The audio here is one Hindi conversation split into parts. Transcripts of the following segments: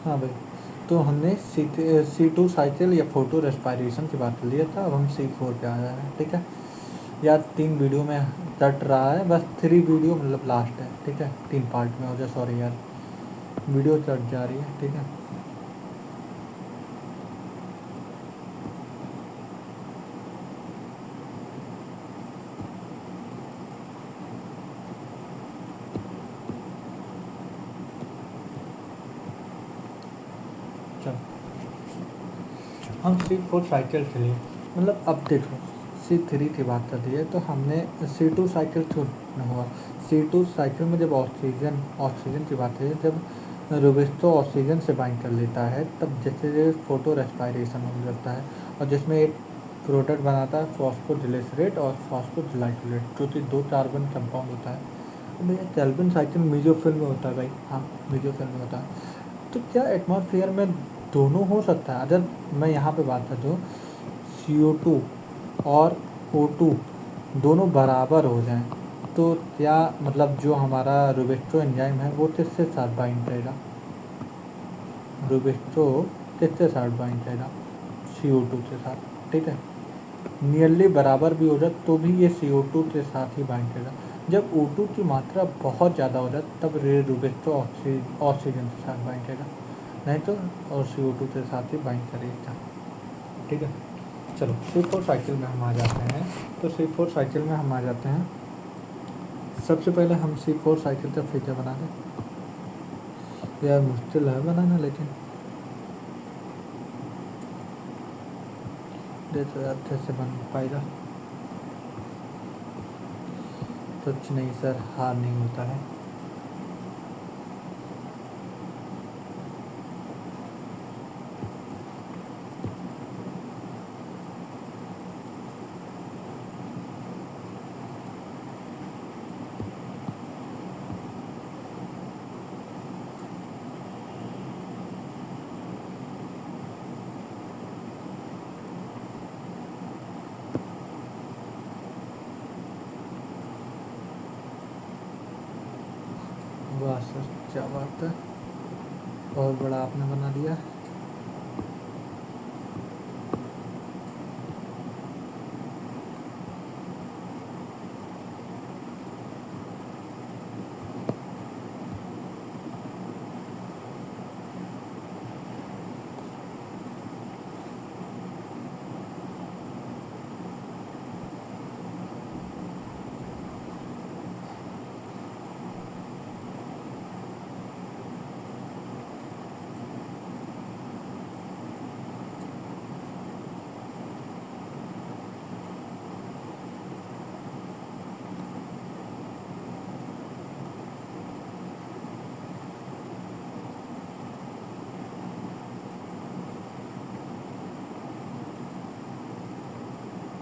हाँ भाई, तो हमने C2 साइकिल या फोटो रेस्पायरेशन की बात कर लिया था। अब हम C4 पे आ जा रहे हैं, ठीक है। यार 3 वीडियो में कट रहा है, बस 3 वीडियो मतलब लास्ट है, ठीक है। 3 पार्ट में हो जाए, सॉरी यार, वीडियो कट जा रही है, ठीक है। चलो, हम C4 साइकिल के लिए मतलब अब देखो, C3 की बात कर रही है तो हमने C2 साइकिल क्यों न हुआ। C2 साइकिल में जब ऑक्सीजन की बात है, जब रोबेस्टो ऑक्सीजन से बाइंड कर लेता है तब जैसे फोटो रेस्पायरेशन होने लगता है, और जिसमें एक प्रोडक्ट बनाता है फॉस्फोडिलेसरेट और फॉस्फोडिलाइसोलेट, जो कि 2 कार्बन कंपाउंड होता है। अब ये कैल्विन साइकिल मेसोफिल में होता है भाई, हाँ, मेसोफिल में होता है। तो क्या एटमॉस्फेयर में दोनों हो सकता है? अगर मैं यहाँ पे बात कर दूँ, CO2 और O2 दोनों बराबर हो जाएं, तो क्या मतलब जो हमारा रोबेस्टो एंजाइम है वो किसके साथ बाइंड करेगा? रोबेस्टो किसके साथ बाइंड करेगा? CO2 के साथ, ठीक है। नियरली बराबर भी हो जाए तो भी ये CO2 के साथ ही बाइंड करेगा। जब O2 की मात्रा बहुत ज़्यादा हो जाए तब रोबेस्टो ऑक्सीजन के साथ बाइंड करेगा, नहीं तो और CO2 के साथ ही बाइंड करेगा, ठीक है। चलो C4 साइकिल में हम आ जाते हैं। तो C4 साइकिल में हम आ जाते हैं, सबसे पहले हम C4 साइकिल का फीचर बना दें। यार मुश्किल है बनाना, लेकिन देखो यार कैसे बन पाएगा। कुछ नहीं सर, हार नहीं होता है। वाह सर, क्या बात है, बहुत बड़ा आपने बना दिया।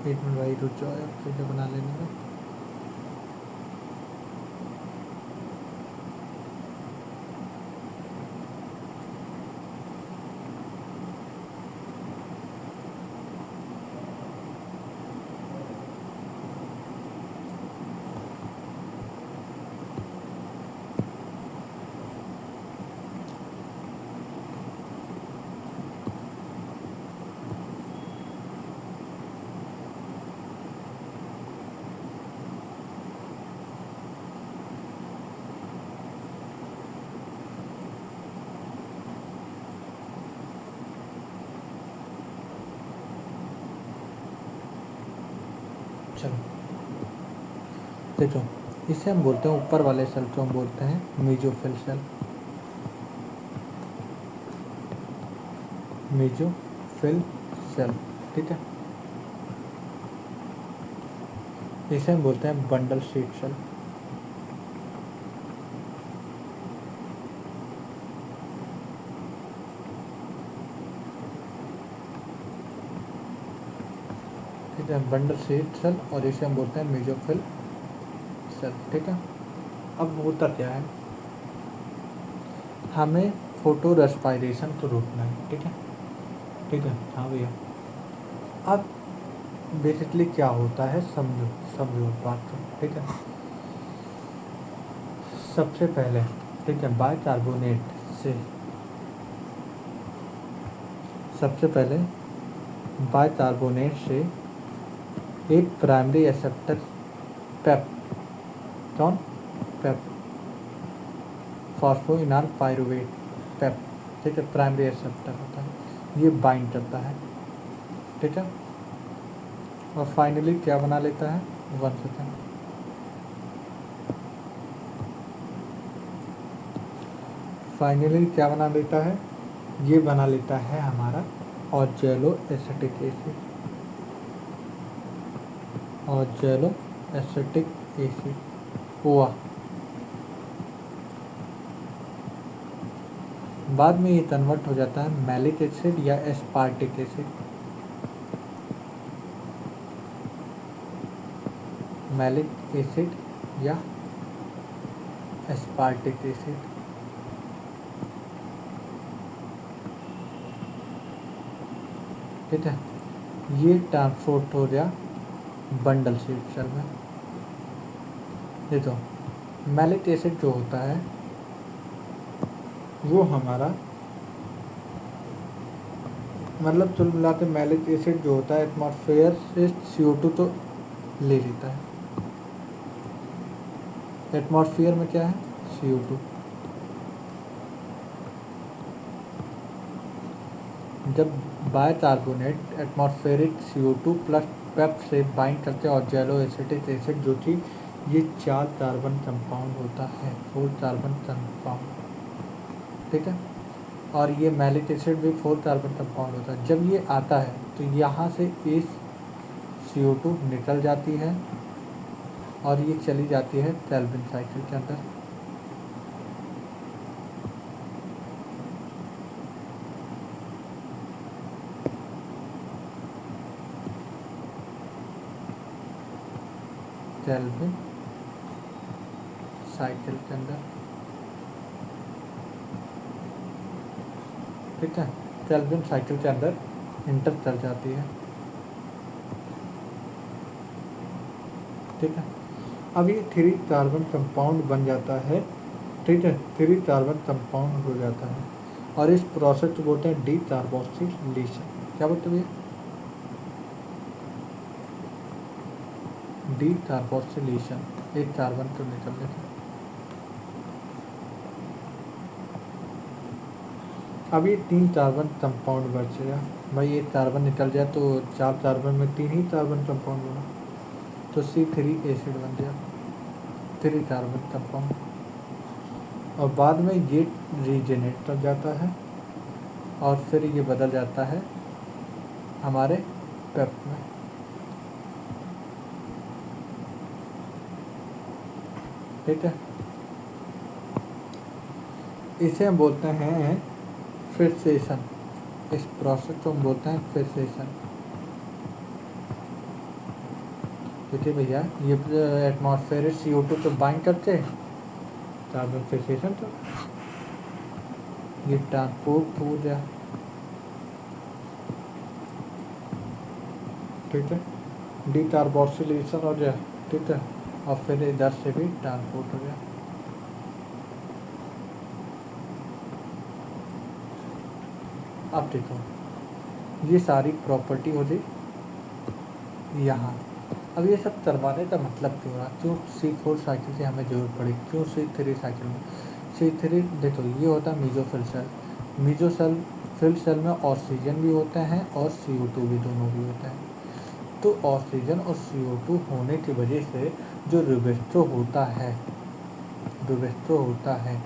एक मिनट भाई रुक जाओ यार, फीचर बना लेने में। चलो देखो, इसे हम बोलते हैं, ऊपर वाले सेल को हम बोलते हैं मेसोफिल सेल, मेसोफिल सेल, ठीक है। इसे हम बोलते हैं बंडल शीट सेल। ठीक है, बंडल शीट सेल, और इसे हम बोलते हैं मेसोफिल सेल, ठीक है। अब होता क्या है, हमें फोटो रेस्पायरेशन को रोकना है, ठीक है, ठीक है। हाँ भैया, अब बेसिकली क्या होता है, समझो समझो बात को, ठीक है। सबसे पहले, ठीक है, बाइकार्बोनेट से सबसे पहले बाइकार्बोनेट से एक प्राइमरी एक्सेप्टर पेप, कौन, पेप, फॉस्फोइनॉल पाइरुवेट, पेप, ठीक है, प्राइमरी एक्सेप्टर होता है, ये बाइंड करता है, ठीक है। और फाइनली क्या बना लेता है, 1 सेकेंड, फाइनली क्या बना लेता है, ये बना लेता है हमारा ऑक्जेलो एसिटिक एसिड, ऑक्जेलो एसिटिक एसिड ओआ। बाद में ये कन्वर्ट हो जाता है मैलिक एसिड या एस्पार्टिक एसिड, मैलिक एसिड या एस्पार्टिक एसिड, ठीक है। ये ट्रांसपोर्ट हो गया बंडल शीट सेल में। देखो मैलिक एसिड जो होता है वो हमारा मतलब कुल मिला के मैलिक एसिड जो होता है एटमॉस्फेयर से CO2 तो ले लेता है, एटमॉस्फेयर में क्या है, CO2। जब बाइकार्बोनेट एटमॉस्फेरिक CO2 प्लस पेप से बाइंड करते हैं ऑक्जेलो एसिटिक एसिड जो कि ये 4 कार्बन कंपाउंड होता है, 4 कार्बन कंपाउंड, ठीक है। और ये मैलिक एसिड भी 4 कार्बन कंपाउंड होता है। जब ये आता है तो यहाँ से इस CO2 निकल जाती है और ये चली जाती है केल्विन साइकिल के अंदर, केल्विन साइकिल के अंदर, ठीक है, केल्विन साइकिल के अंदर इंटर कर जाती है, ठीक है। अब ये 3 कार्बन कंपाउंड बन जाता है, ठीक है, 3 कार्बन कंपाउंड हो जाता है और इस प्रोसेस को बोलते हैं डी कार्बोक्सिलेशन। क्या बोलते हैं भैया, डी कार्बोक्सिलेशन, एक कार्बन को निकल लेते। अब ये 3 कार्बन कंपाउंड बचेगा, भाई एक कार्बन निकल जाए तो 4 कार्बन में 3 ही कार्बन कंपाउंड बना, तो C3 एसिड बन गया, 3 कार्बन कंपाउंड। और बाद में ये रीजेनेट कर जाता है और फिर ये बदल जाता है हमारे पेप में, ठीक है। इसे हम बोलते हैं फिक्सेशन, इस प्रोसेस को हम बोलते हैं फिक्सेशन, देखिए भैया ये एटमॉस्फेरिक CO2 तो बाइंड करते हैं कार्बन फिक्सेशन, तो ये ट्रांसपोर्ट हो गया, ठीक है, डी कार्बोक्सिलेशन हो गया, ठीक है, और फिर इधर से भी ट्रांसपोर्ट हो गया। अब देखो ये सारी प्रॉपर्टी हो गई यहाँ। अब ये सब करवाने का मतलब क्यों रहा, क्यों C4 साइकिल की हमें ज़रूरत पड़ी, क्यों C3 साइकिल में। C3 देखो ये होता है मीजोफिल सेल, मीजोफिल सेल में ऑक्सीजन भी होते हैं और CO2 भी, दोनों भी होते हैं। तो ऑक्सीजन और CO2 होने की वजह से जो रुबिस्टो होता है, रुबिस्टो होता है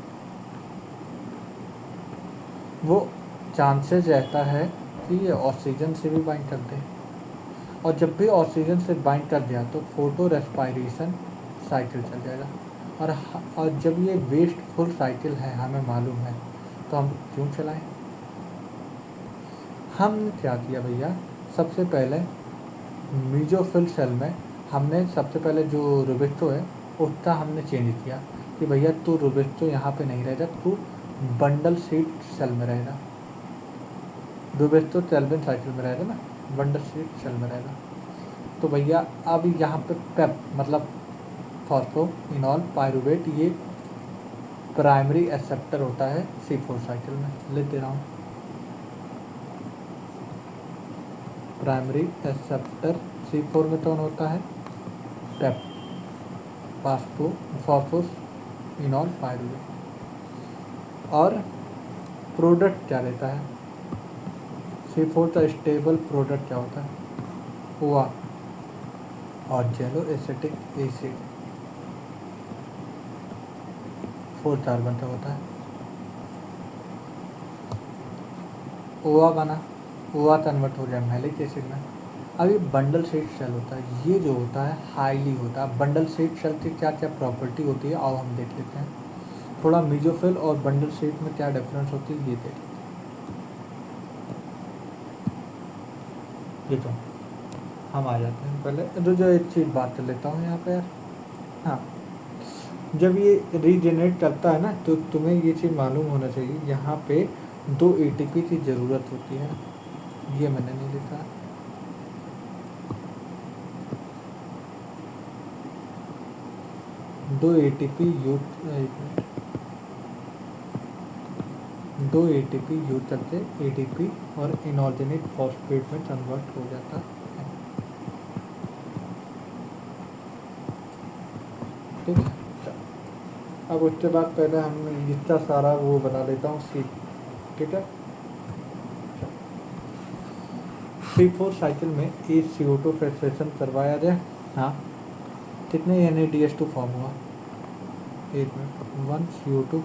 वो चांसेस रहता है कि ये ऑक्सीजन से भी बाइंड कर दे, और जब भी ऑक्सीजन से बाइंड कर दिया तो फोटो रेस्पायरेशन साइकिल चल जाएगा। और जब ये वेस्टफुल साइकिल है हमें मालूम है, तो हम क्यों चलाएं। हमने क्या किया भैया, सबसे पहले मीजोफिल सेल में हमने सबसे पहले जो रुबिस्टो है उसका हमने चेंज किया कि भैया तू रुबिस्टो यहाँ पे नहीं रहेगा, तू बंडल शीट सेल में रहेगा, रुबिस्टो केल्विन साइकिल में रहेगा ना, बंडल शीट सेल में रहेगा। तो भैया अब यहाँ पे पेप मतलब फॉस्फोइनॉल पाइरुवेट ये प्राइमरी एक्सेप्टर होता है C4 साइकिल में, लिख दे रहा हूँ। प्राइमरी एक्सेप्टर C4 में कौन होता है, पेप, फॉस्फोरस, इनॉल, पायरुवेट। और प्रोडक्ट क्या लेता है, C4 का स्टेबल प्रोडक्ट क्या होता है, OA और जेलो एसिटिक एसिड 4 कार्बन का होता है। OA बना, OA कन्वर्ट हो जाए मैलिक एसिड में। अब ये बंडल शेड सेल होता है, ये जो होता है हाईली होता है। बंडल शेड सेल की क्या क्या प्रॉपर्टी होती है आओ हम देख लेते हैं। थोड़ा मेसोफिल और बंडल शेड में क्या डिफरेंस होती है ये देख लेते हैं। ये तो हम आ जाते हैं पहले जो एक चीज़ बात कर लेता हूँ यहाँ पे यार। हाँ, जब ये रीजेनरेट करता है ना तो तुम्हें ये चीज़ मालूम होना चाहिए, यहाँ पे 2 ATP की ज़रूरत होती है। ये मैंने नहीं लिखा, दो ATP यूज करके ADP और इनऑर्गेनिक फॉस्फेट में कन्वर्ट हो जाता है। ठीक है, अब उसके बाद पहले हम इतना सारा वो बना लेता हूँ सी। ठीक है, C4 साइकिल में CO2 फ्रस्ट्रेशन करवाया जाए। हाँ, कितने NADH2 फॉर्म हुआ, एक में 1 CO2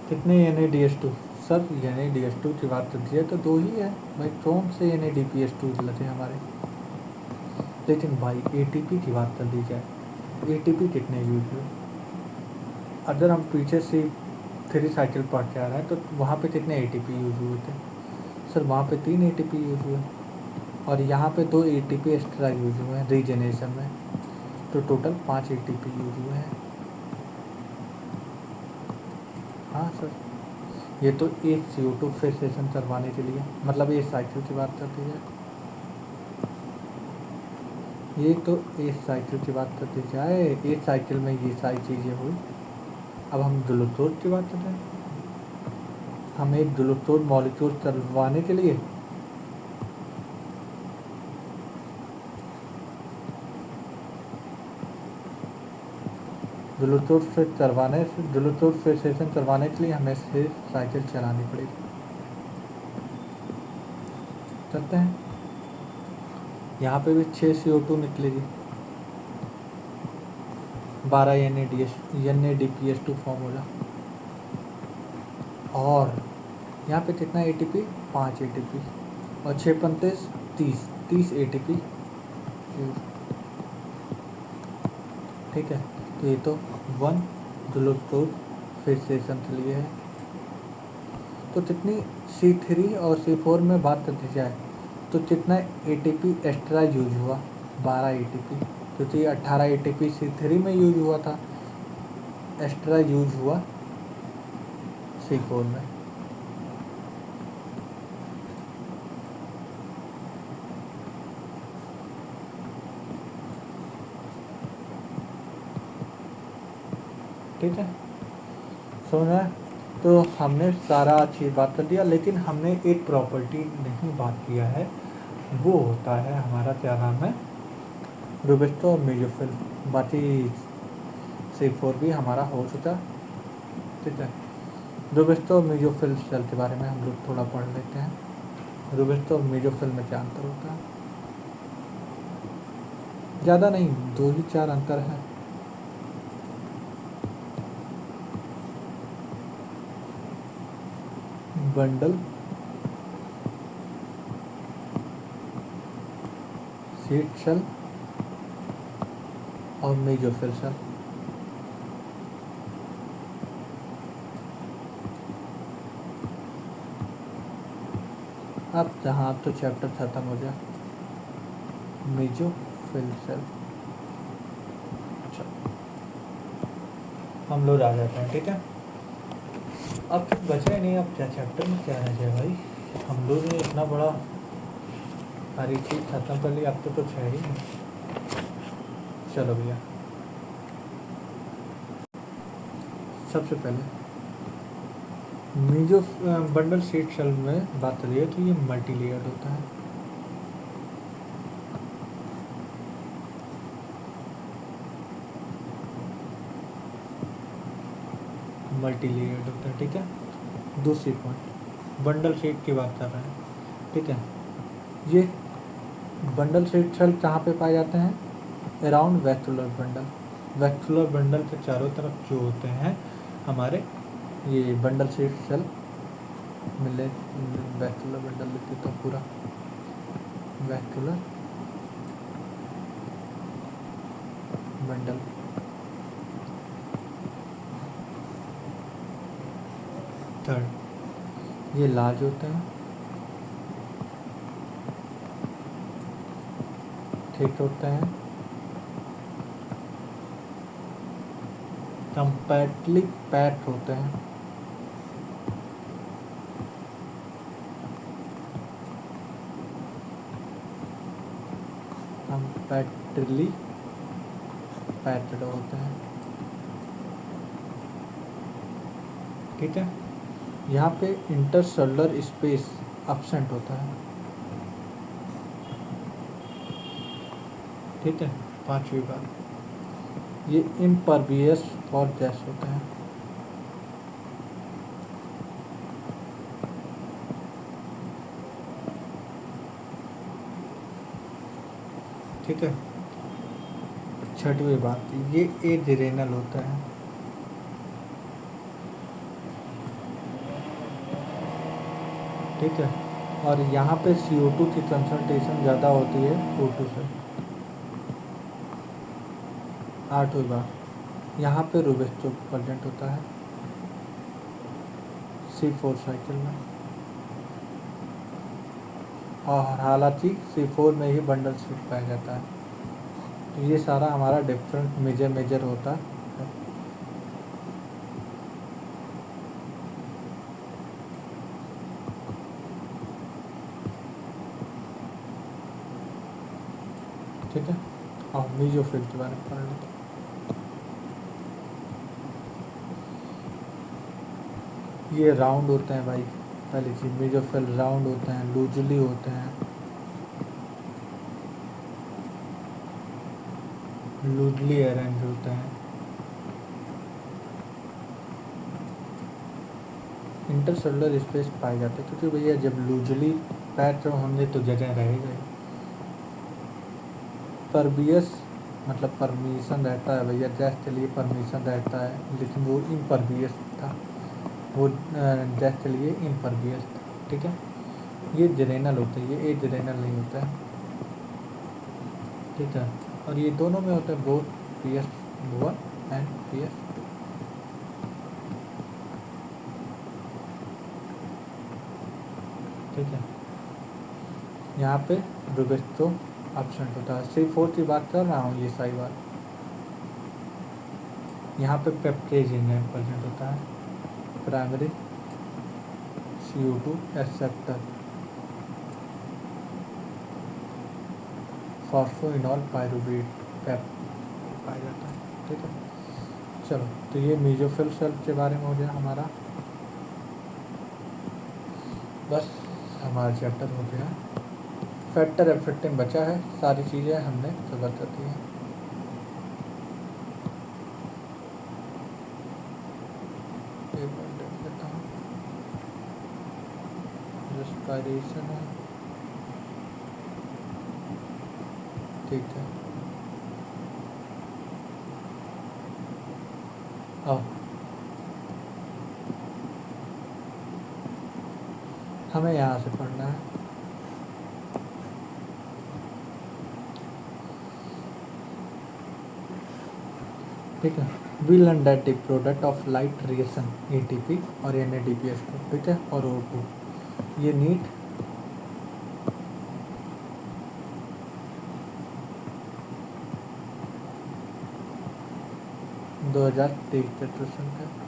कितने NADH2, सर NADH2 की बात करती है तो 2 ही है भाई, कौन से NADPH2 लगे हमारे। लेकिन भाई ATP की बात कर दी जाए, ATP कितने यूज हुए, अगर हम पीछे से 3 साइकिल पढ़ के आ रहे हैं तो वहाँ पे कितने ATP यूज हुए थे, सर वहाँ पे 3 ATP यूज हुए और यहाँ पे 2 ATP एक्स्ट्रा यूज हुए हैं रीजनरेशन में, तो टोटल 5 ATP यूज हुए हैं। हाँ सर, ये तो एक CO2 फ्रस्ट्रेशन करवाने के लिए, मतलब ये साइकिल की बात करती है, ये तो एक साइकिल की बात करती जाए, एक साइकिल में ये सारी चीज़ें हुई। अब हम ग्लूकोज की बात कर रहे हैं, हम एक ग्लूकोज मॉलिक्यूल करवाने के लिए ग्लूकोज फ्रस्ट्रेशन करवाने के लिए हमें से साइकिल चलानी पड़ेगी। चलते हैं, यहाँ पे भी 6 CO2 निकलेगी, 12 NADPH2 फॉर्मूला, और यहाँ पे कितना ATP, 5 ATP और 6 पंते 30 ATP। ठीक है, तो ये तो 1 ग्लूकोज फ्रस्ट्रेशन के लिए है। तो कितनी C3 और C4 में बात करती जाए तो कितना ATP एक्स्ट्रा यूज हुआ, 12 ATP, क्योंकि 18 ATP C3 में यूज हुआ था, एक्स्ट्रा यूज हुआ C4 में। ठीक है, समझ में। तो हमने सारा अच्छी बात कर दिया, लेकिन हमने एक प्रॉपर्टी नहीं बात किया है, वो होता है हमारा क्या नाम है, रोबेस्टो और मेसोफिल। बाकी C4 भी हमारा हो चुका। ठीक है, रोबेस्टो और मेसोफिल सेल के बारे में हम लोग थोड़ा पढ़ लेते हैं। रोबेस्टो और मेसोफिल में क्या अंतर होता है, ज़्यादा नहीं, 2 ही 4 अंतर है। बंडल सीड सेल और मेसोफिल सेल। अब जहाँ अब तो चैप्टर ख़त्म हो गया, मेसोफिल सेल। अच्छा, हम लोग आ जाते हैं। ठीक है, अब कुछ बचा ही नहीं, अब क्या चैप्टर में क्या रह जाए भाई, हम लोग ने इतना बड़ा सारी चीज़ खत्म कर ली, अब तो कुछ है ही नहीं। चलो भैया। सबसे पहले मीजो बंडल सीड सेल में बात करिए तो ये मल्टी लेयर्ड होता है। मल्टी लेयर्ड होता है, ठीक है। दूसरी पॉइंट बंडल सीड की बात कर रहे हैं, ठीक है। ये बंडल सीड सेल कहाँ पे पाए जाते हैं? Around vacuolar bundle. Vacuolar bundle के चारों तरफ जो होते हैं हमारे ये बंडल सीड सेल मिले। वैक्यूलर बंडल लिख देता हूँ पूरा, वैक्यूलर बंडल। थर्ड ये लार्ज होते हैं, थिक होते हैं, कंपैक्टली पैक्ड होते हैं, कंपैक्टली पैक्ड होते हैं, ठीक है। यहाँ पे इंटरसेलुलर स्पेस एब्सेंट होता है, ठीक है। पांचवी बात ये इम्परवियस फॉर गैस होते हैं, ठीक है। छठवीं बात ये एजेरेनल होता है, ठीक है। और यहाँ पे CO2 की कंसंट्रेशन ज़्यादा होती है O2 से। आठवीं बात यहाँ पे रूबेस्टो प्रेजेंट होता है C4 साइकिल में, और हालांकि C4 में ही बंडल सीड पाया जाता है। तो ये सारा हमारा डिफरेंट मेजर होता है। ठीक है। और मीजोफिल के बारे में पढ़ लेते हैं। ये राउंड होते हैं भाई, पहली चीज मीजोफिल राउंड होते हैं, लूजली होते हैं, लूजली अरेंज होते हैं, इंटरसेलुलर स्पेस पाए जाते हैं, क्योंकि भैया जब लूजली पैक्ड होंगे तो जगह रहेगा। परवियस मतलब परमिशन रहता है भैया, गैस के लिए परमिशन रहता है, लेकिन वो इम्परवियस था, वो गैस के लिए इम्परवियस था, ठीक है। ये जेरेनल होते हैं, ये जेरेनल नहीं होता है, ठीक है। और ये दोनों में होता है बोथ PS1 एंड PS2, ठीक है। यहाँ पे रूबेस्टो एब्सेंट होता है। C4 की बात कर रहा हूँ, ये सही बात। यहाँ पे पेप्टेज एंजाइम प्रेजेंट होता है, primary CO2 acceptor, phosphoenol pyruvate PEP पाया जाता है, ठीक है। चलो, तो ये मीजोफिल सेल के बारे में हो गया हमारा। बस हमारा चैप्टर हो गया। फैक्टर एफेक्टिंग बचा है, सारी चीज़ें हमने कवर कर दी हैं। एक बार देख लेता हूँ, रेस्पिरेशन है, ठीक है। हमें यहाँ से पढ़ना है, ठीक है। We learn that the product of light reaction ATP और NADPH2, ठीक है, और O2 ये नीट दो 2023 के क्वेश्चन थे।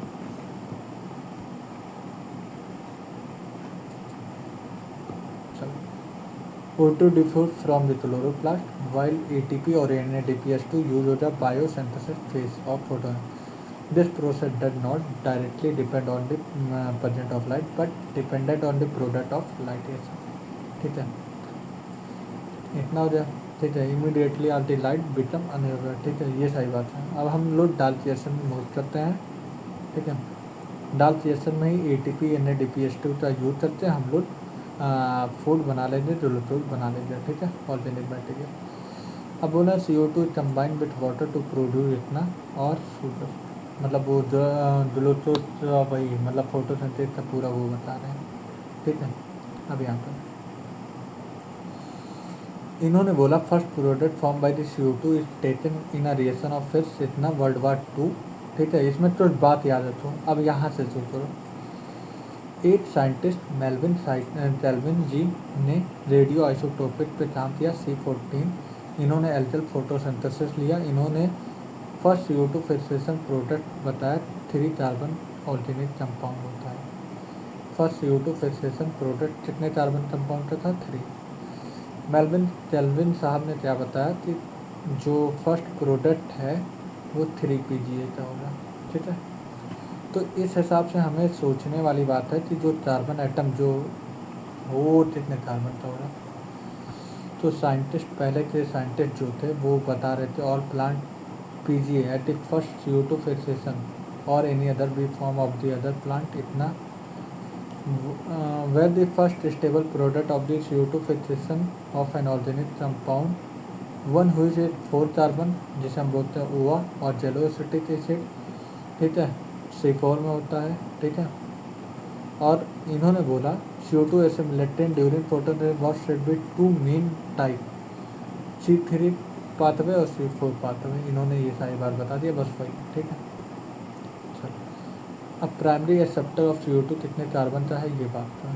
O2 diffused from the chloroplast while ATP और NADPH2 use हो the biosynthesis phase of photon। This process does not directly depend on the presence of light but dependent on the product of light. ठीक है, इतना हो जाए। ठीक है, immediately are the light become unaware. ठीक है, ये सही बात है। अब हम लोग डार्क रिएक्शन में मूव करते हैं। ठीक है, डार्क रिएक्शन में ही ATP NADPH2 का यूज करते हैं हम लोग फूड बना लेंगे, ग्लूकोज बना लेंगे। ठीक है, ऑर्गेनिक मटेरियल। अब बोला CO2 combine with water to produce इतना और शुगर, मतलब वो जो ग्लूकोज वही मतलब फोटोसिंथेसिस का पूरा वो बता रहे हैं। ठीक है, अब यहाँ पर इन्होंने बोला first product form by the CO2 is taken in a reaction of फिर इतना World War II। ठीक है, इसमें तो बात याद रखो। अब यहाँ से सोचो, 8 साइंटिस्ट केल्विन जी ने रेडियो आइसोटोपिक पे काम किया C14। इन्होंने एल्कल फोटोसिंथेसिस लिया। इन्होंने फर्स्ट CO2 फिक्सेशन प्रोडक्ट बताया 3 कार्बन ऑर्गेनिक कंपाउंड होता है। फर्स्ट CO2 फिक्सेशन प्रोडक्ट कितने कार्बन कंपाउंड का था? 3। मेल्विन केल्विन साहब ने क्या बताया कि जो फर्स्ट प्रोडक्ट है वो 3 PGA का होगा। ठीक है, तो इस हिसाब से हमें सोचने वाली बात है कि जो कार्बन एटम जो वो कितने कार्बन का होगा। तो साइंटिस्ट पहले के साइंटिस्ट जो थे वो बता रहे थे all plant PGA at the first CO2 fixation और any other B form of the other plant इतना where the first stable product of the CO2 fixation of an organic compound, one which is 4 carbon जिसे हम बोलते हैं OA और जेलोसिटिक एसिड। ठीक है, C4 में होता है। ठीक है, और इन्होंने बोला CO2 assimilated during photosynthesis was said with 2 main type, C3 pathway और C4 पाथवे। इन्होंने ये सारी बात बता दिया, बस वही। ठीक है, अब प्राइमरी एक्सेप्टर ऑफ CO2 कितने कार्बन का है ये बात था।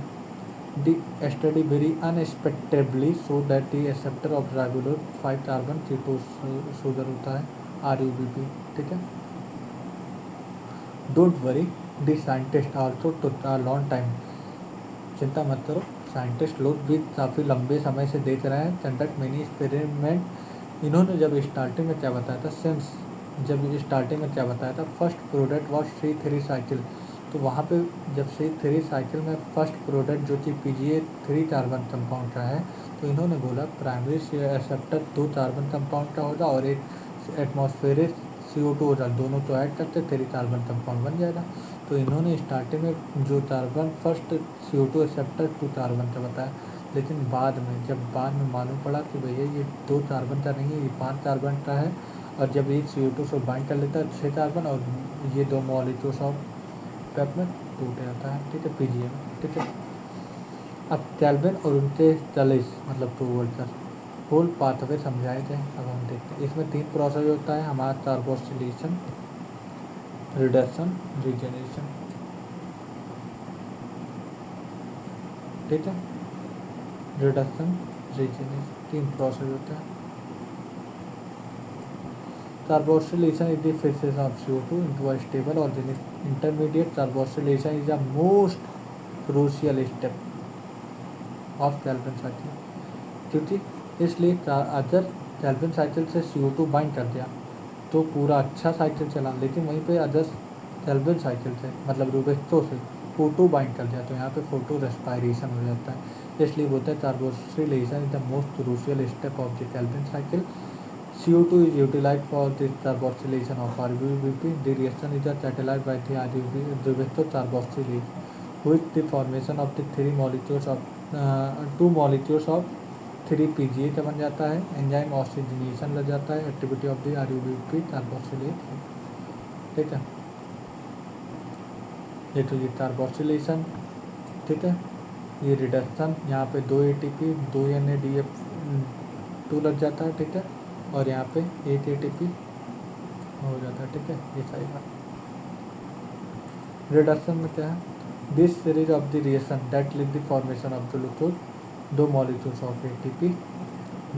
The study very unexpectably so that the acceptor of ribulose 5 carbon C2 sugar होता है RUBP। ठीक है, don't worry the scientist also took a long time. चिंता मत करो, साइंटिस्ट लोग भी काफ़ी लंबे समय से देख रहे हैं। Conduct many experiment. इन्होंने जब स्टार्टिंग में क्या बताया था, सिंस जब स्टार्टिंग में क्या बताया था, first product was C3 cycle. तो वहाँ पे जब C3 साइकिल में फर्स्ट प्रोडक्ट जो कि PGA 3 कार्बन कंपाउंड का है, तो इन्होंने बोला प्राइमरी एक्सेप्टर 2 कार्बन कंपाउंड का होगा और एक एटमॉस्फेरिक CO2 होगा, दोनों तो ऐड करते 3 कार्बन कंपाउंड बन जाएगा। तो इन्होंने स्टार्टिंग में जो carbon first CO2 acceptor 2 carbon का बताया, लेकिन बाद में मालूम पड़ा कि भैया ये 2 कार्बन का नहीं है, ये 5 कार्बन का है। और जब एक CO2 से बाइंड कर लेता है 6 कार्बन और ये 2 मॉलिक्यूल्स ऑफ पेप में टूट जाता है। ठीक है, PGA में। ठीक है, अब केल्विन और उनके चलिस मतलब 2 वोल्टर होल पाथवे समझाए थे। अब हम देखते हैं, इसमें 3 प्रोसेस होता है हमारा, कार्बोक्सिलेशन, रिडक्शन, रीजनरेशन। ठीक है, रिडक्शन, रीजनरेशन 3 प्रोसेस होता है। Carboxylation is the fixation of CO2 into a stable organic intermediate. Carboxylation is the most crucial step of Calvin cycle, क्योंकि इसलिए अगर कैल्विन साइकिल से CO2 बाइंड कर दिया तो पूरा अच्छा साइकिल चला, लेकिन वहीं पे अदर कैल्विन साइकिल से मतलब रूबेक्सो से O2 बाइंड कर दिया तो यहाँ पे फोटो रेस्पायरेशन हो जाता है। इसलिए बोलते हैं carboxylation is the most crucial step of the Calvin cycle. CO2 is utilized for the carboxylation of RUBP. The reaction is catalyzed by the RUBP carboxylase, which the formation of the 2 molecules of 3 PGA का बन जाता है। एंजाइम ऑक्सीजनेशन लग जाता है, activity of the RUBP carboxylate. ठीक है, ये तो ये कार्बोक्सिलेशन। ठीक है, ये रिडक्शन, यहाँ पे 2 ATP 2 NADH2 लग जाता है। ठीक है, और यहाँ पे 1 ATP हो जाता है। ठीक है, ये सारी बात। रिडक्शन में क्या है, this series of the reaction that lead the formation of glucose, 2 molecules of ATP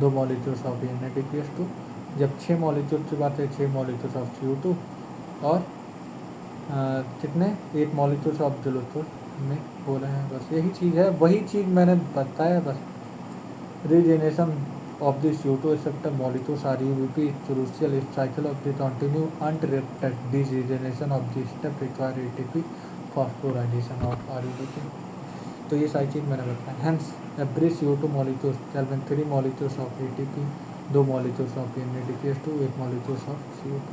2 molecules of NADPH2। जब 6 मॉलिक्यूल की बात है, 6 मॉलिक्यूल्स ऑफ CO2 और कितने 8 मॉलिक्यूल्स ऑफ ग्लूकोज में हो रहे हैं। बस यही चीज़ है, वही चीज़ मैंने बताया। बस regeneration of the CO2 acceptor molecules RUBP is crucial if cycle of the continue uninterrupted degeneration of the step require ATP phosphorylation of RUBP. तो ये सारी चीज़ मैंने बताया. Hence every CO2 molecules Kelvin 3 molecules of ATP, 2 molecules of NADPH2, 8 molecules of CO2.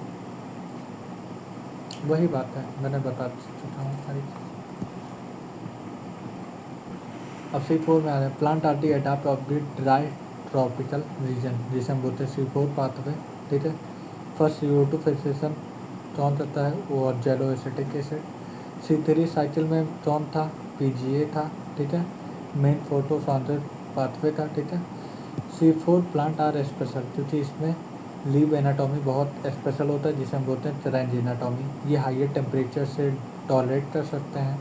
वही बात है, मैंने बता चुका हूँ सारी चीज़. अब C4 में आ रहे हैं. Plant R D adapt of the dry tropical region, जिसे हम बोलते हैं C4 पाथवे. ठीक है. फर्स्ट CO2 फिक्सेशन कौन करता है, वो और जेलो एसिटिक एसिड. C3 साइकिल में कौन था, PGA था. ठीक है. मेन फोटोसिंथेसिस पाथवे था. ठीक है. C4 प्लांट आर स्पेशल, क्योंकि इसमें लीव एनाटॉमी बहुत स्पेशल होता है, जिसे हम बोलते हैं ट्रेंज एनाटॉमी. ये हाइयर टेम्परेचर से टॉलरेट कर सकते हैं,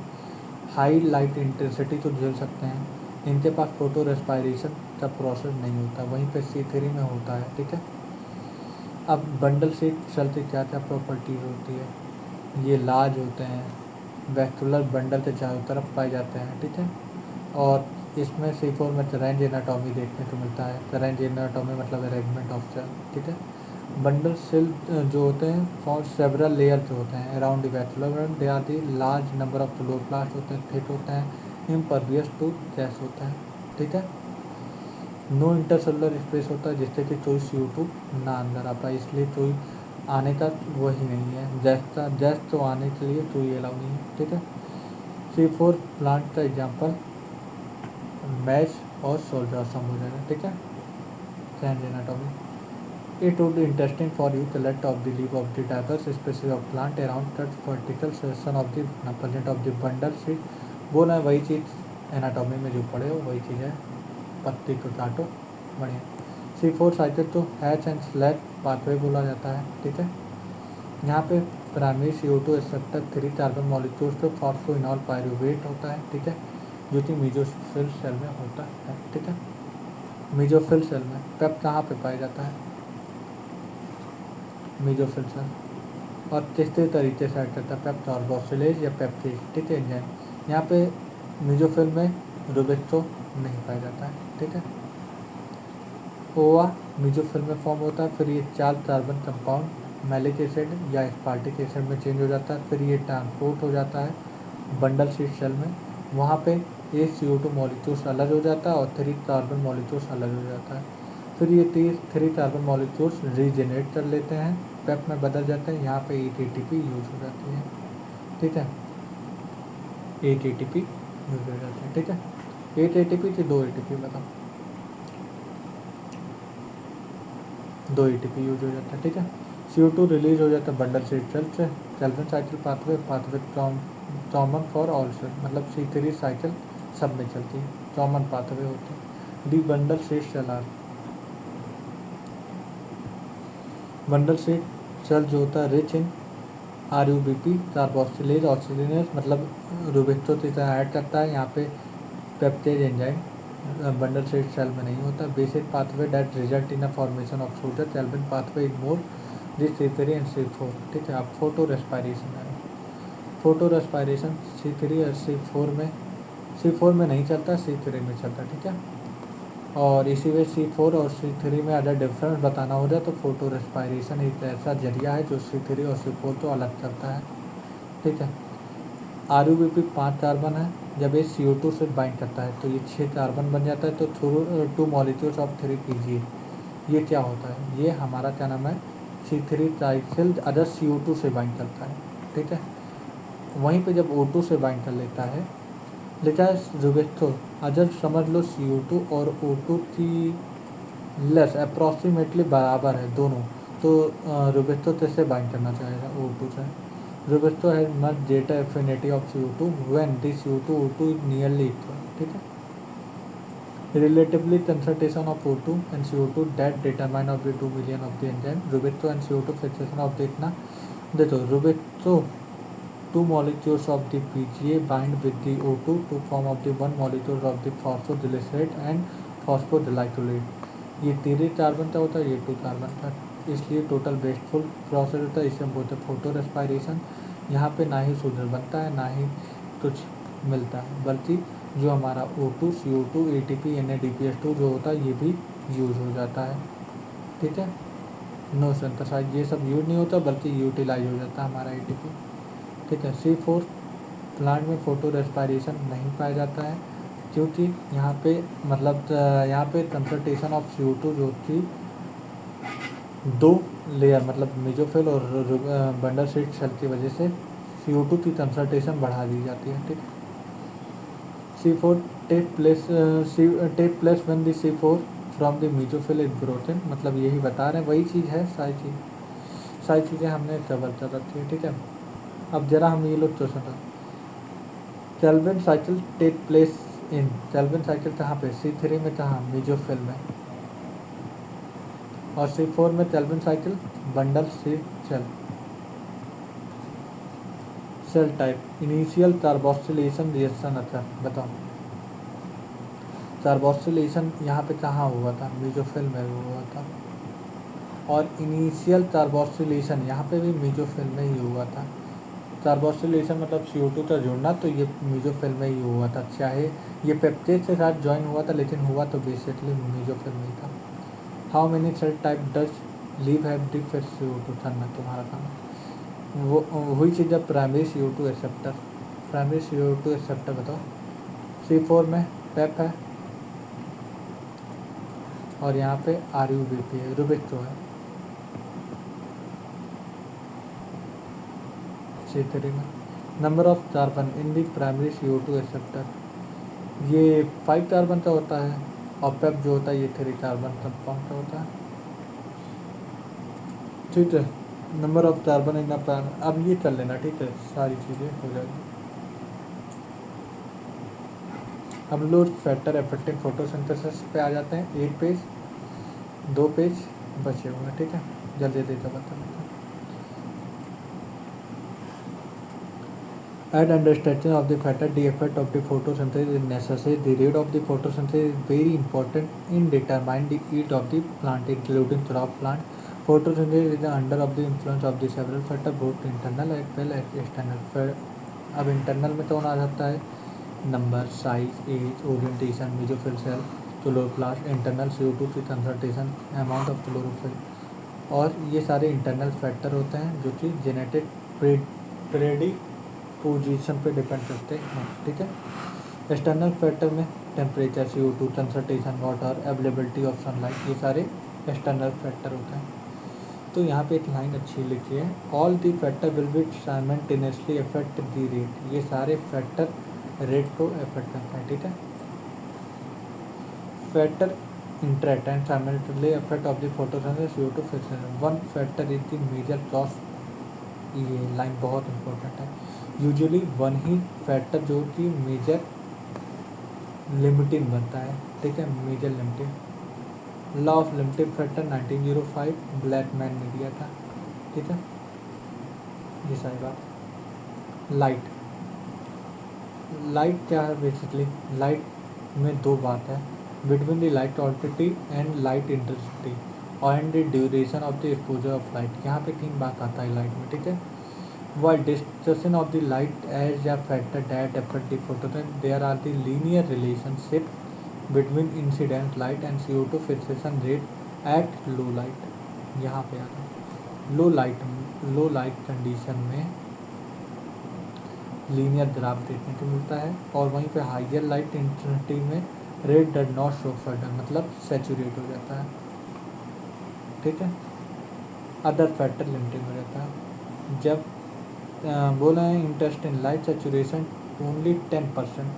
हाई लाइट इंटेंसिटी को झेल सकते हैं. इनके पास फोटो रेस्पायरेशन का प्रोसेस नहीं होता, वहीं पे C3 में होता है. ठीक है. अब बंडल सीट सेल की क्या क्या प्रॉपर्टीज होती है. ये लार्ज होते हैं, वैक्यूलर बंडल के चारों तरफ पाए जाते हैं. ठीक है. और इसमें C4 में रेंज एनाटॉमी देखने को मिलता है. रेंज एनाटॉमी मतलब अरेंजमेंट ऑफ सेल. ठीक है. बंडल सेल जो होते हैं फॉर सेवरल लेयर जो होते हैं around the vacuolar, they are the large number of chloroplast होते हैं, थिक होते हैं, इम्परवियस टू गैस होता है. ठीक है. नो इंटरसेलुलर स्पेस होता है, जिससे कि कोई CO2 ना अंदर आ पाए, इसलिए कोई आने का वही नहीं है. गैस तो आने के लिए कोई अलाउ नहीं है. ठीक है. C4 प्लांट का एग्जाम्पल मैच और सोल्जासम हो जाएगा. ठीक है. Range anatomy. It would be interesting for you to collect of the leaf of the diverse species of plant around that vertical section of the plant of the bundle sheet. वो ना वही चीज़ एनाटॉमी में जो पढ़े हो वही चीज़ है. पत्ती को काटो, बढ़िया. C4 साइकिल तो हैच एंड स्लैग पाथवे बोला जाता है. ठीक है. यहाँ पे primary CO2 acceptor 3 carbon molecules पे फॉस्फोइनॉल पायरुवेट होता है. ठीक है. जो कि मीजोफिल सेल में होता है. ठीक है. मीजोफिल सेल में पेप कहाँ पे पाया जाता है, मीजोफिल सेल. और किस तरीके से ऐड करता है, पेप कार्बोक्सिलेज या पेप्टेज. ठीक है. एंजाइम यहाँ पे मीजोफिल में रुबिक्सो नहीं पाया जाता है. ठीक है. ओवा मीजोफिल में फॉर्म होता है, फिर ये 4 कार्बन कंपाउंड मैलिक एसिड या एस्पार्टिक एसिड में चेंज हो जाता है. फिर ये ट्रांसपोर्ट हो जाता है बंडल शीट सेल में. वहाँ पे एक CO2 मॉलिक्यूल्स अलग हो जाता है और 3 कार्बन मॉलिक्यूल्स अलग हो जाता है. फिर ये 3 कार्बन मॉलिक्यूल्स रीजेनरेट कर लेते हैं, पेप में बदल जाते हैं. यहाँ पे 8 ATP यूज हो जाती है. ठीक है. 8 ATP यूज हो जाती है. ठीक है. 8 ATP की 2 ATP बताओ. 2 ATP यूज हो जाता है. ठीक है. CO2 रिलीज हो जाता है बंडल शीट सेल से. Calvin cycle pathway common for all cell, मतलब C3 साइकिल सब में चलती है, कॉमन पाथवे होते हैं. The bundle sheath cell are, bundle sheath cell जो होता है rich in RUBP carboxylase oxygenase, मतलब रुबिक्सो की तरह ऐड करता है. यहाँ पे पेप्टेज एंजाइम बंडल शीट सेल में नहीं होता. Basic pathway that result in a formation of soldier Calvin pathway is more this C3 and C4. ठीक है. अब फोटो रेस्पायरेशन है. फोटो रेस्पायरेशन C3 और C4 में नहीं चलता, C3 में चलता. ठीक है. और इसी में C4 और C3 में अगर डिफरेंस बताना हो जाए तो फोटो रेस्पायरेशन एक ऐसा जरिया है जो C3 और C4 को अलग करता है. ठीक है. RUBP 5 कार्बन है, जब ये CO2 से बाइंड करता है तो ये 6 कार्बन बन जाता है. तो थ्रू 2 मॉलिक्यूल्स ऑफ 3 PGA. ये क्या होता है, ये हमारा क्या नाम है, C3 साइकिल अदर CO2 से बाइंड करता है. ठीक है. वहीं पे जब O2 से बाइंड कर लेता है रुबिक्सो, अगर समझ लो CO2 और O2 की लेस अप्रॉक्सीमेटली बराबर है दोनों, तो रुबिक्सो कैसे बाइंड करना चाहेगा O2 से. Rubisco has much greater affinity of CO2 when the CO2 O2 is nearly equal. ठीक है. Relatively concentration of O2 and CO2 that determine of the 2 million of the enzyme रुबिक्सो and CO2 fixation of the इतना देखो. रुबिक्सो 2 molecules of the PGA bind with the O2 to form of the 1 molecule of the phosphoglycerate and phosphoglycolate. ये 3 कार्बन का होता है, ये 2 कार्बन का, इसलिए टोटल वेस्टफुल प्रोसेस होता है. इसे हम बोलते हैं फोटो रेस्पायरेशन. यहाँ पे ना ही शुगर बनता है ना ही कुछ मिलता है, बल्कि जो हमारा O2, CO2, ATP, NADPH2 जो होता है ये भी यूज़ हो जाता है। ठीक है, नो सिंथेसाइज ये सब यूज नहीं होता बल्कि यूटिलाइज हो जाता है हमारा ATP। ठीक है, C4 प्लांट में फोटो रेस्पायरेशन नहीं पाया जाता है क्योंकि यहाँ पे मतलब यहाँ पे कंसंट्रेशन ऑफ CO2 जो थी दो लेयर मतलब मेजोफिल और बंडल सीट सेल की वजह से CO2 की कंसंट्रेशन बढ़ा दी जाती है। ठीक, C4 take place when the C4 from the mesophyll is broken, मतलब यही बता रहे हैं, वही चीज़ है, सारी चीज़ें हमने कवर कर रखी है। ठीक है, अब जरा हम ये लोग तो सुना, Calvin cycle take place in, Calvin cycle कहाँ पे, C3 में, कहाँ, मेजोफिल में, और C4 में Calvin cycle bundle cell cell type initial carboxylation reaction. अच्छा बताओ, कार्बोक्सिलेशन यहाँ पे कहाँ हुआ था, मेजोफिल में हुआ था, और इनिशियल कार्बोक्सिलेशन यहाँ पे भी मेजोफिल में ही हुआ था। कार्बोक्सिलेशन मतलब CO2 का जुड़ना, तो ये मेजोफिल में ही हुआ था, चाहे ये पेप्टेज के साथ ज्वाइन हुआ था लेकिन हुआ तो बेसिकली मेजोफिल में ही था। How many cell type does leave have the फिर CO2 थर्मल, तुम्हारा काम वो वही चीज़ है, primary CO2 acceptor, primary CO2 acceptor बताओ। C4 में पेप है और यहाँ पे RUBP है, रुबिक है। C3 में number of carbon in the primary CO2 acceptor, ये 5 कार्बन का होता है, और पेप जो होता है ये 3 कार्बन कंपाउंड का होता है। ठीक है, number of carbon in the, अब ये कर लेना, ठीक है, सारी चीज़ें हो जाएगी। हम लोग फैक्टर अफेक्टिंग फोटोसिंथेसिस पे आ जाते हैं, 1 पेज 2 पेज बचे हुए हैं। ठीक है, जल्दी जल्दी बता देते हैं। At understanding of the factor, the effect of the photosynthesis is necessary. The rate of the photosynthesis is very important in determining the yield of the plant, including crop plant. Photosynthesis is under of the influence of the several factors, both internal as well as external. अब इंटरनल में कौन आ जाता है, number, size, age, orientation, mesophyll cell, chloroplast, internal CO2 की कंसंट्रेशन, अमाउंट ऑफ क्लोरोफिल, और ये सारे इंटरनल फैक्टर होते हैं जो कि जेनेटिक प्रेडिपोजिशन पे डिपेंड करते हैं। ठीक है, एक्सटर्नल फैक्टर में temperature, CO2 concentration, water, availability of sunlight, ये सारे एक्सटर्नल फैक्टर होते हैं। तो यहाँ पे एक लाइन अच्छी लिखी है, all the factor will be simultaneously affect the rate, ये सारे फैक्टर रेट को अफेक्ट करते हैं। ठीक है, factor interact and simultaneously affect of the photosynthesis CO2 fixation. One factor is the major cause, ये लाइन बहुत इंपॉर्टेंट है। यूजुअली वन ही फैक्टर जो कि मेजर लिमिटिंग बनता है। ठीक है, major limiting, law of limiting factor 1905 Blackman ने दिया था। ठीक है, ये सारी बात। लाइट क्या है, बेसिकली लाइट में दो बात है, between the light quantity and light intensity and the duration of the exposure of light, यहाँ पे 3 बात आता है लाइट में। ठीक है, while discussion of the light as a factor that affect the photosynthesis, there are the linear relationship between incident light and CO2 fixation rate at low light। यहाँ पे आता है लो लाइट कंडीशन में लीनियर ग्राफ देखने को मिलता है, और वहीं पे हाइयर लाइट इंटेंसिटी में red does not show further, मतलब सेचुरेट हो जाता है। ठीक है, अदर फैक्टर लिमिटिंग हो जाता है। जब बोला है interest in light saturation only 10%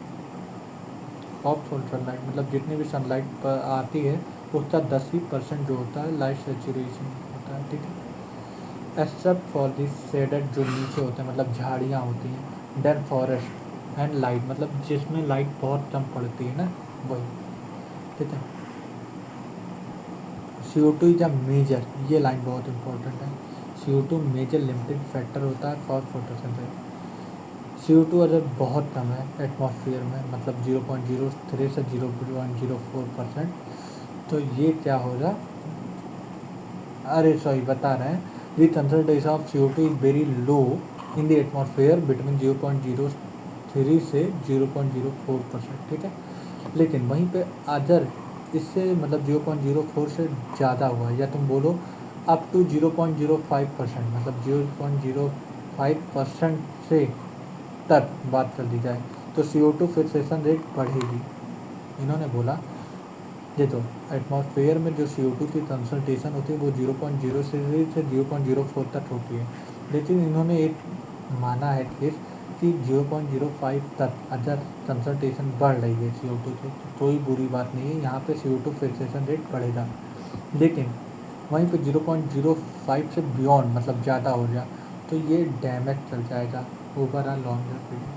of full sunlight, मतलब जितनी भी सनलाइट पर आती है उसका 10% जो होता है लाइट सेचुरेशन होता है। ठीक है, एक्सेप्ट फॉर दिस शेडेड जो नीचे होते हैं, मतलब झाड़ियाँ होती हैं, डेन फॉरेस्ट एंड लाइट, मतलब जिसमें लाइट बहुत कम पड़ती है ना, वही। ठीक है, CO2 इज अ मेजर, ये लाइन बहुत इंपॉर्टेंट है, CO2 मेजर लिमिटिंग फैक्टर होता है फॉर फोटोसिंथेसिस। CO2 अगर बहुत कम है एटमॉस्फेयर में, मतलब 0.03 से 0.04%, तो ये क्या होगा, अरे सॉरी बता रहे हैं, the concentration of CO2 is very low in the atmosphere between 0.03 0.03 से 0.04%, ठीक है। लेकिन वहीं पे अदर इससे मतलब 0.04 से ज़्यादा हुआ, या तुम बोलो अप टू 0.05%, मतलब 0.05% से तक बात कर दी जाए तो CO2 फिक्सेशन रेट बढ़ेगी। इन्होंने बोला ये तो एटमॉस्फेयर में जो CO2 की कंसनट्रेशन होती है वो 0.0 से 0.04 तक होती है, लेकिन इन्होंने एक माना है केस कि 0.05 तक अगर कंसनट्रेशन बढ़ रही है CO2 से तो कोई बुरी बात नहीं है, यहाँ पे CO2 फिक्सेशन रेट बढ़ेगा। लेकिन वहीं पे 0.05 से बियॉन्ड मतलब ज़्यादा हो जाए तो ये डैमेज चल जाएगा over a longer period.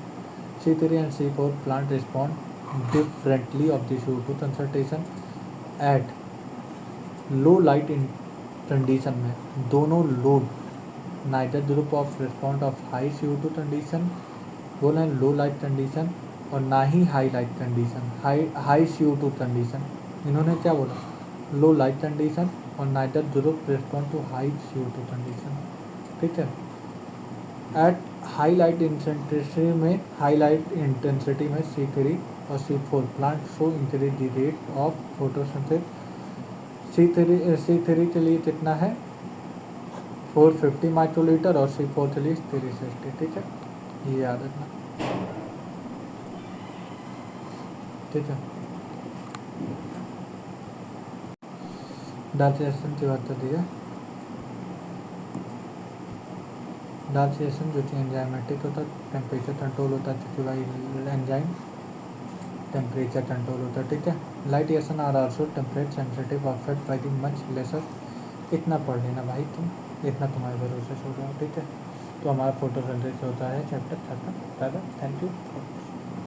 C3 and C4 plant respond differently of the CO2 concentration at low light in condition में। दोनों load neither group of respond of high CO2 condition, बोला है लो लाइट कंडीशन, और ना ही high light condition, high CO2 condition. इन्होंने क्या बोला, लो लाइट कंडीशन और neither group respond to high CO2 condition, ठीक है। एट हाई लाइट इंटेंसिटी में C3 और C4 plant show increase the rate of photosynthesis. C3 के लिए कितना है 450 माइक्रोलीटर और C4 के लिए 360, ठीक है, ये याद रखना, ठीक है। डाइजेशन की बात कर दी है। डाइजेशन जो कि एंजाइमेटिक होता है, टेम्परेचर कंट्रोल होता है क्योंकि भाई एंजाइम टेम्परेचर कंट्रोल होता है, ठीक है। Light reaction are also temperature sensitive affect by the much lesser. इतना पढ़ लेना भाई तुम, इतना तुम्हारे भरोसे सो जाओ, ठीक है। तो हमारा फोटोसिंथेसिस होता है चैप्टर खत्म। Thank you.